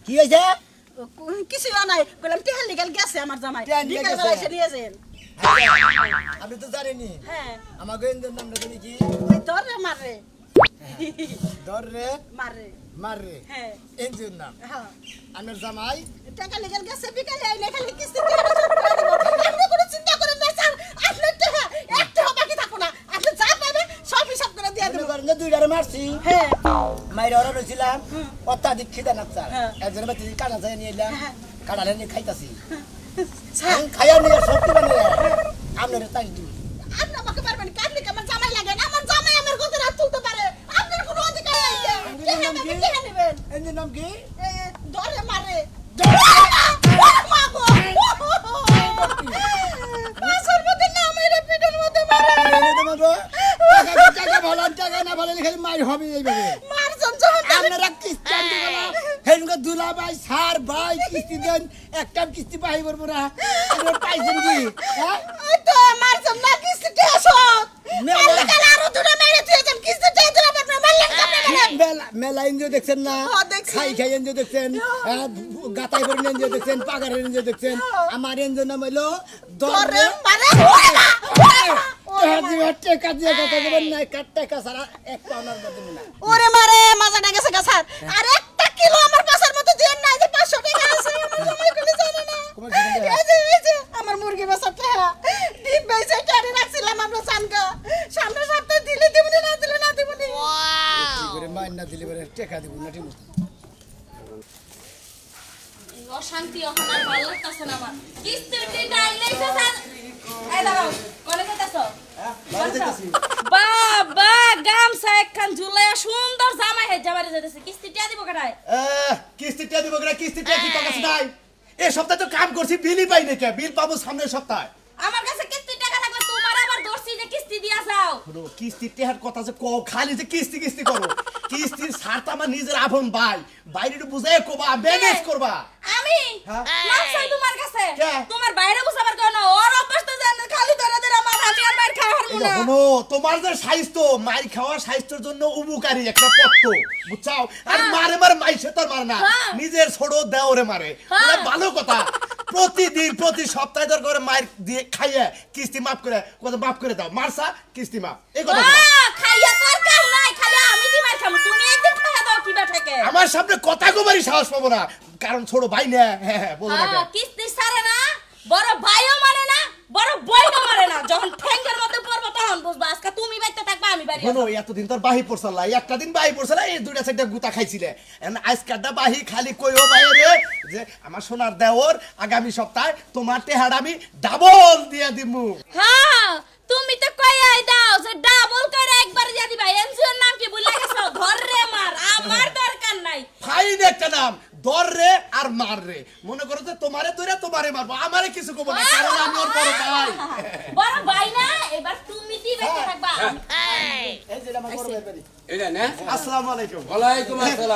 কি হয়েছে? কিছু নাই বললাম টেহার লিগাল গেছে আমার জামাই টেহার লিগাল বিকাল গেছে? বেলা এসে নিয়ে যান। আপনি তো জানেনি হ্যাঁ আমাকে এনদের নামটা জানি কি? ওই ধর রে মারে ধর রে মারে মার রে হ্যাঁ এনদের নাম হ্যাঁ আমার জামাই টাকা লিগাল গেছে বিকালে আইলে খালি কিস্তি দিয়ে আপনি কোনো চিন্তা করেন না স্যার আপনার টাকা একটা বাকি থাকো না আপনি যা পাবেন সব হিসাব করে দিয়ে দেবো না দুইটারে মারছি হ্যাঁ মাইরে ওরা রয়েছিলাম অত্যাধিক খিদা নাচ্ছা হ্যাঁ। একজনের বাড়িতে কাটা চাই নিয়ে এলাম হ্যাঁ। কাটালে নিয়ে খাইতাছি স্যার খাইয়া নিয়ে শক্তি বানিয়ে আপনার তাই দিই আপনি আমাকে পারবেন কাটলি আমার জামাই লাগে না আমার জামাই আমার কথা রাত তুলতে পারে আপনার কোনো অধিকার নাই টেহা নেবেন টেহা নেবেন এনদের নাম কি? ধরে মারে টাকা ভালো টাকা না ভালো খালি মাই হবে এইভাবে আপনারা কিস্তি আনতে গেলা হেনগো দুলা ভাই সার ভাই কিস্তি দেন একটা কিস্তি পাই বলবো না আপনারা পাইছেন কি হ্যাঁ মেলা এনজিও দেখছেন না হ্যাঁ, দেখছি। খাই খাই এনজিও দেখছেন গাতাই করে এনজিও দেখছেন পাগারের এনজিও দেখছেন আমার এনজিও নাম হইলো দরে টাকা দিয়ে কথা দেবেন না টাকা ছাড়া এক পাউনার দেবেন না ওরে মারে মাজাটা গেছে গাছার আর একটা কিলো আমার পাশের মতো দিয়ে নাই যে 500 টাকা আছে আমার জামাই কোলে জানে না তোমার জীবন দেয়া। এই যে আমার মুরগি বাসা টাকা ডিম বেচে টাড়ি রাখছিলাম আমরা সানকা সামনে সপ্তাহে দিলে দিবনি না দিলে না দিবনি কি করে মাইন না দিলে বলে টাকা দিব না ঠিক মতো অশান্তি এখন আর ভালো লাগতেছে না আমার কিস্তির টাকা আইলেইছে স্যার এই দাঁড়াও কোনে যেতেছো বাবা গামছা একখান ঝুলাইয়া সুন্দর জামাই হে জামাই যেতেছে কিস্তি টাকা দিব কাটায় কিস্তিটা দিব না কিস্তিটা কি তোর কাছে নাই এই সপ্তাহে তো কাম করছি বিলই পাই না কে বিল পাবো সামনের সপ্তাহে আমার কাছে কিস্তি টাকা থাকলে তোমার আবার দর্শি যে কিস্তি দিয়া যাও শোনো কিস্তি টেহার কথা যে কও খালি যে কিস্তি কিস্তি করো কিস্তির সারটা আমার নিজের আপন ভাই বাইরে একটু বুঝাই কোবা ম্যানেজ করবা আমি হ্যাঁ? মাছাই তোমার কাছে কে? তোমার বাইরে বুঝাবার কেন ওর অভ্যাস তো জানে খালি ধরে ধরে আমার হাতে আর মার খাওয়ার এই মুনা শোনো তোমার যে স্বাস্থ্য মার খাওয়া স্বাস্থ্যের জন্য উপকারী একটা পথ্য বুঝছাও আর হ্যাঁ। মারে মারে মাইছে তোর মারে না হ্যাঁ। নিজের ছোট দেওরে মারে হ্যাঁ। বলে ভালো কথা প্রতিদিন প্রতি সপ্তাহে দর করে মার দিয়ে খাইয়ে কিস্তি মাফ করে কত মাফ করে দাও মারসা কিস্তি মাফ এই কথা বলো। খাইয়া তোর কাম নাই খালি আমি দি মার খামু তুমি একদিন খাইয়া দাও কিবা থেকে আমার সামনে কথা কবারই সাহস পাবো না কারণ ছোট ভাই না হ্যাঁ বলো না কেন? কিস্তি সারে না বড় ভাইও মানে না বড় বইও মানে না যখন ঠ্যাঙ্গের মধ্যে পড়বো তখন বুঝবা আজকে তুমি বাইতে থাকবা আমি বাড়ি শোনো এতদিন তোর বাহি পড়ছাল একটা দিন বাহি পড়ছাল এই দুইটা চারটা গুতা খাইছিলে আজকালটা বাহি খালি কইও বাইরে যে আমার সোনার দেওর আগামী সপ্তাহে তোমার টেহাড় আমি ডাবল দিয়ে দিমু হ্যাঁ তুমি তো কইয়াই দাও যে ডাবল করে একবার দিয়া দিবা এনজিওর নাম কি ভুলে গেছো ধর রে মার আমার দরকার নাই ফাইন একটা নাম দর রে আর মার রে মনে করো যে তোমারে ধরে তোমারে মারবো আমারে কিছু কব না কারণ আমি ওর বড় ভাই বড় ভাই না এবার তুমি দি বাইতে থাকবা এই যে আমার বড় ভাই বাড়ি এটা না আসসালামু আলাইকুম ওয়ালাইকুম আসসালাম